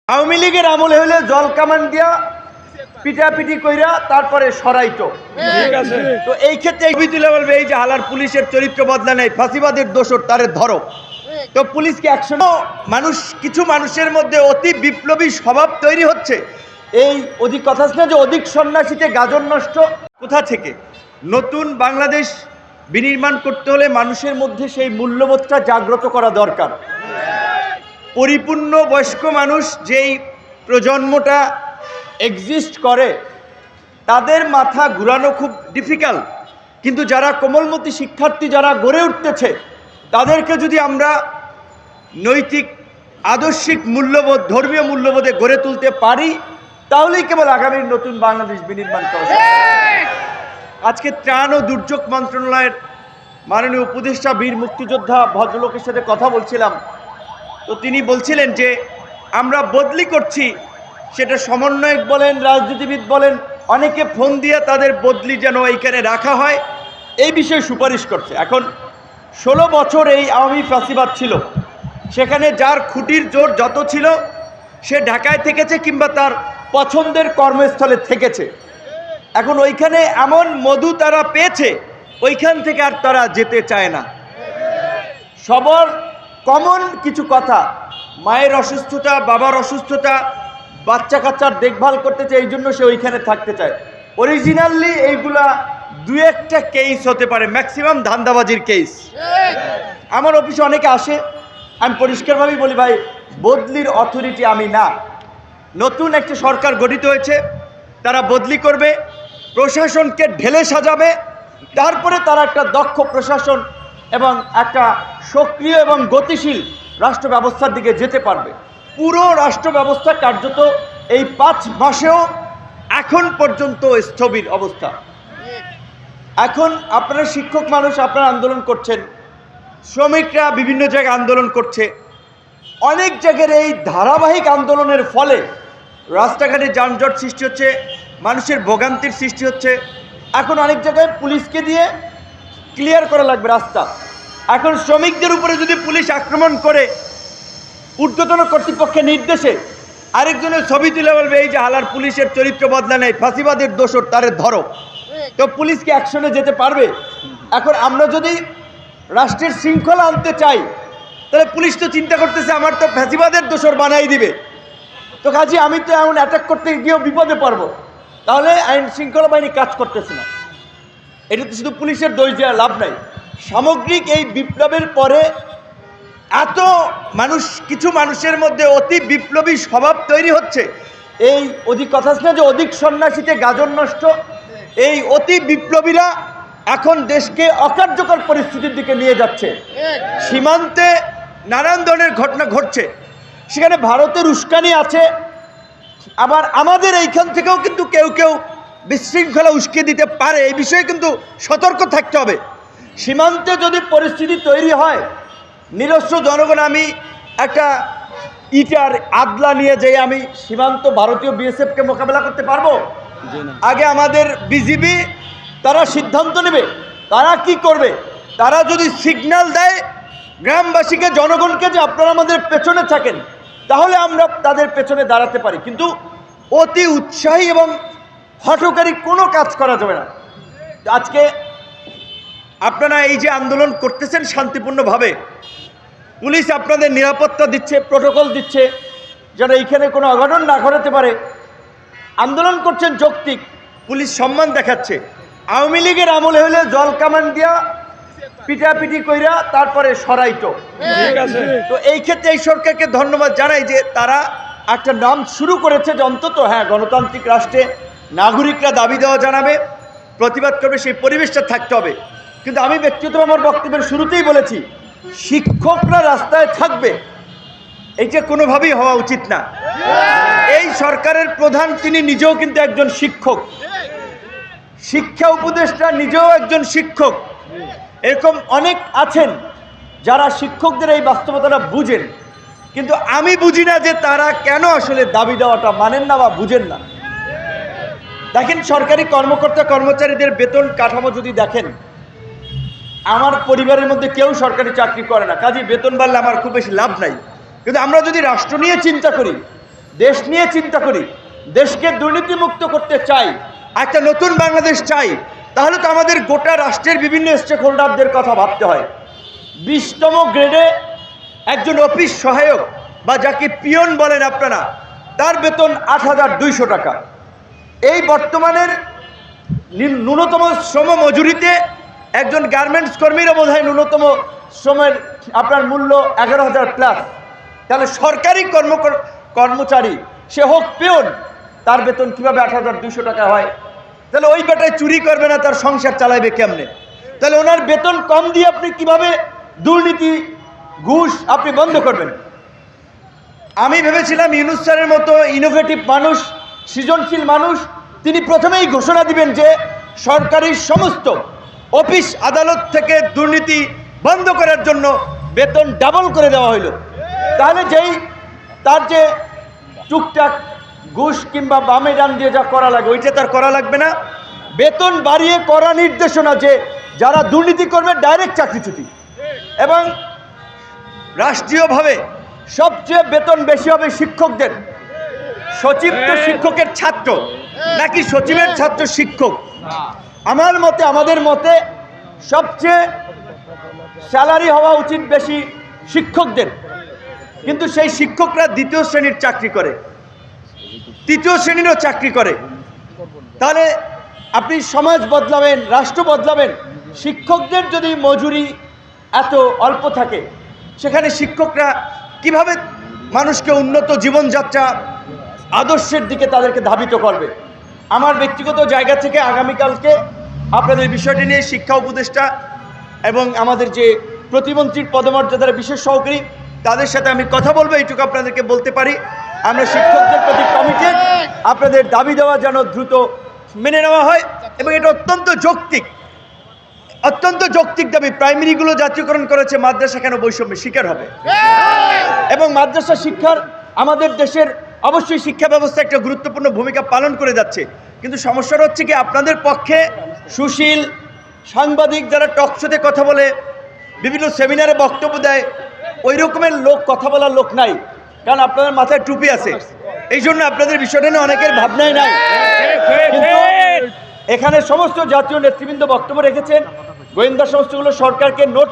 আওয়ামী লীগের আমলে হলে জল কামান দিয়া পিটাপিটি কইরা তারপরে সরাইতো। ঠিক আছে। তো এই ক্ষেত্রে এই তুলে বলবে এই যে হালার পুলিশের চরিত্র বদলা নেই, ফাঁসিবাদের দোষর তারে ধরো। তো পুলিশকে অ্যাকশন, মানুষ কিছু মানুষের মধ্যে অতি বিপ্লবী স্বভাব তৈরি হচ্ছে। এই অধিক কথা আছে না যে অধিক সন্ন্যাসীতে গাজন নষ্ট কোথা থেকে? নতুন বাংলাদেশ বিনির্মাণ করতে হলে মানুষের মধ্যে সেই মূল্যবোধটা জাগ্রত করা দরকার। পরিপূর্ণ বয়স্ক মানুষ যেই প্রজন্মটা এক্সিস্ট করে তাদের মাথা ঘুরানো খুব ডিফিকাল্ট, কিন্তু যারা কোমলমতি শিক্ষার্থী যারা গড়ে উঠতেছে তাদেরকে যদি আমরা নৈতিক আদর্শিক মূল্যবোধ ধর্মীয় মূল্যবোধে গড়ে তুলতে পারি তাহলেই কেবল আগামীর নতুন বাংলাদেশ বিনির্মাণ করা সম্ভব। আজকে ত্রাণ ও দুর্যোগ মন্ত্রণালয়ের মাননীয় উপদেষ্টা বীর মুক্তিযোদ্ধা ভদ্রলোকের সাথে কথা বলছিলাম, তো তিনি বলছিলেন যে আমরা বদলি করছি, সেটা সমন্বয়ক বলেন রাজনীতিবিদ বলেন অনেকে ফোন দিয়ে তাদের বদলি যেন এইখানে রাখা হয় এই বিষয়ে সুপারিশ করছে। এখন 16 বছর এই আওয়ামী ফ্যাসিবাদ ছিল, সেখানে যার খুঁটির জোর যত ছিল সে ঢাকায় থেকেছে কিংবা তার পছন্দের কর্মস্থলে থেকেছে। এখন ওইখানে এমন মধু তারা পেয়েছে ওইখান থেকে আর তারা যেতে চায় না। সবার কমন কিছু কথা, মায়ের অসুস্থতা, বাবার অসুস্থতা, বাচ্চা কাচ্চার দেখভাল করতে চায়, এই জন্য সে ওইখানে থাকতে চায়। অরিজিনালি এইগুলা দু একটা কেস হতে পারে, ম্যাক্সিমাম ধান্দাবাজির কেস। আমার অফিসে অনেকে আসে, আমি পরিষ্কারভাবেই বলি ভাই বদলির অথরিটি আমি না। নতুন একটা সরকার গঠিত হয়েছে, তারা বদলি করবে, প্রশাসনকে ঢেলে সাজাবে, তারপরে তারা একটা দক্ষ প্রশাসন এবং একটা সক্রিয় এবং গতিশীল রাষ্ট্র ব্যবস্থার দিকে যেতে পারবে। পুরো রাষ্ট্র ব্যবস্থা কার্যত এই 5 মাসেও এখন পর্যন্ত স্থবির অবস্থা। এখন আপনারা শিক্ষক মানুষ, আপনারা আন্দোলন করছেন, শ্রমিকরা বিভিন্ন জায়গায় আন্দোলন করছে, অনেক জায়গার এই ধারাবাহিক আন্দোলনের ফলে রাস্তাঘাটে যানজট সৃষ্টি হচ্ছে, মানুষের ভোগান্তির সৃষ্টি হচ্ছে। এখন অনেক জায়গায় পুলিশকে দিয়ে ক্লিয়ার করা লাগবে রাস্তা। এখন শ্রমিকদের উপরে যদি পুলিশ আক্রমণ করে ঊর্ধ্বতন কর্তৃপক্ষের নির্দেশে আরেকজনের ছবি তুলে বলবে এই যে হালার পুলিশের চরিত্র বদলা নেই, ফাঁসিবাদের দোষর তারে ধরো। তো পুলিশকে অ্যাকশনে যেতে পারবে। এখন আমরা যদি রাষ্ট্রের শৃঙ্খলা আনতে চাই তাহলে পুলিশ তো চিন্তা করতেছে আমার তো ফ্যাসিবাদের দোষর বানাই দিবে, তো কাজে আমি তো এমন অ্যাটাক করতে গিয়েও বিপদে পড়বো, তাহলে আইন শৃঙ্খলা বাহিনী কাজ করতেছে না। এটা তো শুধু পুলিশের দোষ দেওয়া লাভ নাই। সামগ্রিক এই বিপ্লবের পরে এত মানুষ, কিছু মানুষের মধ্যে অতি বিপ্লবী স্বভাব তৈরি হচ্ছে। এই অধিক কথা আছে না যে অধিক সন্ন্যাসীতে গাজন নষ্ট, এই অতি বিপ্লবীরা এখন দেশকে অকার্যকর পরিস্থিতির দিকে নিয়ে যাচ্ছে। সীমান্তে নানান ধরনের ঘটনা ঘটছে, সেখানে ভারতের উস্কানি আছে, আবার আমাদের এইখান থেকেও কিন্তু কেউ কেউ বিশৃঙ্খলা উস্কে দিতে পারে, এই বিষয়ে কিন্তু সতর্ক থাকতে হবে। সীমান্তে যদি পরিস্থিতি তৈরি হয়, নিরস্ত্র জনগণ, আমি একটা ইটার আদলা নিয়ে যাই আমি সীমান্ত ভারতীয় বিএসএফকে মোকাবেলা করতে পারবো? আগে আমাদের বিজিবি তারা সিদ্ধান্ত নেবে তারা কি করবে। তারা যদি সিগন্যাল দেয় গ্রামবাসীকে, জনগণকে যে আপনারা আমাদের পেছনে থাকেন, তাহলে আমরা তাদের পেছনে দাঁড়াতে পারি। কিন্তু অতি উৎসাহী এবং হঠকারী কোনো কাজ করা যাবে না। আজকে আপনারা এই যে আন্দোলন করতেছেন শান্তিপূর্ণভাবে, পুলিশ আপনাদের নিরাপত্তা দিচ্ছে, প্রটোকল দিচ্ছে যেন এইখানে কোনো অঘটন না ঘটাতে পারে। আন্দোলন করছেন যৌক্তিক, পুলিশ সম্মান দেখাচ্ছে। আওয়ামী লীগের আমলে হলে জল কামান দিয়া পিটাপিটি কইরা তারপরে সরাইতো। ঠিক আছে। তো এই ক্ষেত্রে এই সরকারকে ধন্যবাদ জানাই যে তারা একটা নাম শুরু করেছে যে অন্তত হ্যাঁ গণতান্ত্রিক রাষ্ট্রে নাগরিকরা দাবি দেওয়া জানাবে, প্রতিবাদ করবে, সেই পরিবেশটা থাকতে হবে। কিন্তু আমি ব্যক্তিগত আমার বক্তব্যের শুরুতেই বলেছি শিক্ষকরা রাস্তায় থাকবে, এইটা কোনোভাবেই হওয়া উচিত না। এই সরকারের প্রধান তিনি নিজেও কিন্তু একজন শিক্ষক, শিক্ষা উপদেষ্টা নিজেও একজন শিক্ষক। এরকম অনেক আছেন যারা শিক্ষকদের এই বাস্তবতাটা বুঝেন, কিন্তু আমি বুঝি না যে তারা কেন আসলে দাবি দেওয়াটা মানেন না বা বুঝেন না। দেখেন সরকারি কর্মকর্তা কর্মচারীদের বেতন কাঠামো যদি দেখেন, আমার পরিবারের মধ্যে কেউ সরকারি চাকরি করে না, কাজে বেতন বাড়লে আমার খুব বেশি লাভ নাই। কিন্তু আমরা যদি রাষ্ট্র নিয়ে চিন্তা করি, দেশ নিয়ে চিন্তা করি, দেশকে দুর্নীতিমুক্ত করতে চাই, একটা নতুন বাংলাদেশ চাই, তাহলে তো আমাদের গোটা রাষ্ট্রের বিভিন্ন স্টেক হোল্ডারদের কথা ভাবতে হয়। 20তম গ্রেডে একজন অফিস সহায়ক বা যাকে পিয়ন বলেন আপনারা, তার বেতন 8,200 টাকা। এই বর্তমানের ন্যূনতম শ্রম মজুরিতে একজন গার্মেন্টস কর্মীরও বোধহয় ন্যূনতম শ্রমের আপনার মূল্য 11,000 প্লাস। তাহলে সরকারি কর্মচারী, সে হোক পিয়ন, তার বেতন কিভাবে 8,200 টাকা হয়? তাহলে ওই বেটায় চুরি করবে না, তার সংসার চালাবে কেমনে? তাহলে ওনার বেতন কম দিয়ে আপনি কিভাবে দুর্নীতি, ঘুষ আপনি বন্ধ করবেন? আমি ভেবেছিলাম ইউনূস স্যারের মতো ইনোভেটিভ মানুষ, সৃজনশীল মানুষ, তিনি প্রথমেই ঘোষণা দিবেন যে সরকারি সমস্ত অফিস আদালত থেকে দুর্নীতি বন্ধ করার জন্য বেতন ডাবল করে দেওয়া হইল। তাহলে তার যে টুকটাক ঘুষ কিংবা বামে ডান দিয়ে যা করা লাগে ওইটা তার করা লাগবে না। বেতন বাড়িয়ে করা নির্দেশনা যে যারা দুর্নীতি করবে ডাইরেক্ট চাকরিচ্যুতি, এবং রাষ্ট্রীয়ভাবে সবচেয়ে বেতন বেশি হবে শিক্ষকদের। সচিব তো শিক্ষকের ছাত্র, নাকি সচিবের ছাত্র শিক্ষক? আমাদের মতে সবচেয়ে স্যালারি হওয়া উচিত বেশি শিক্ষকদের, কিন্তু সেই শিক্ষকরা 2য় শ্রেণীর চাকরি করে, 3য় শ্রেণীরও চাকরি করে। তাহলে আপনি সমাজ বদলাবেন, রাষ্ট্র বদলাবেন, শিক্ষকদের যদি মজুরি এত অল্প থাকে, সেখানে শিক্ষকরা কিভাবে মানুষকে উন্নত জীবনযাত্রা আদর্শের দিকে তাদেরকে ধাবিত করবে? আমার ব্যক্তিগত জায়গা থেকে আগামীকালকে আপনাদের বিষয়টি নিয়ে শিক্ষা উপদেষ্টা এবং আমাদের যে প্রতিমন্ত্রীর পদমর্যাদার বিশেষ সহকারী, তাদের সাথে আমি কথা বলবো। এইটুকু আপনাদেরকে বলতে পারি, আমরা শিক্ষকদের প্রতি কমিটেড, আপনাদের দাবি দেওয়া যেন দ্রুত মেনে নেওয়া হয়, এবং এটা অত্যন্ত যৌক্তিক দাবি। প্রাইমারিগুলো জাতীয়করণ করেছে, মাদ্রাসা কেন বৈষম্যের শিকার হবে? এবং মাদ্রাসা শিক্ষার আমাদের দেশের অবশ্যই শিক্ষা ব্যবস্থা একটা গুরুত্বপূর্ণ ভূমিকা পালন করে যাচ্ছে, কিন্তু সমস্যাটা হচ্ছে কি, আপনাদের পক্ষে সুশীল সাংবাদিক যারা টকশোতে কথা বলে, বিভিন্ন সেমিনারে বক্তব্য দেয়, ওই রকমের লোক, কথা বলার লোক নাই, কারণ আপনাদের মাথায় টুপি আছে, এই জন্য আপনাদের বিষয়টা নিয়ে অনেকের ভাবনাই নাই। কিন্তু এখানে সমস্ত জাতীয় নেতৃবৃন্দ বক্তব্য রেখেছেন, গোয়েন্দা সংস্থাগুলো সরকারকে নোট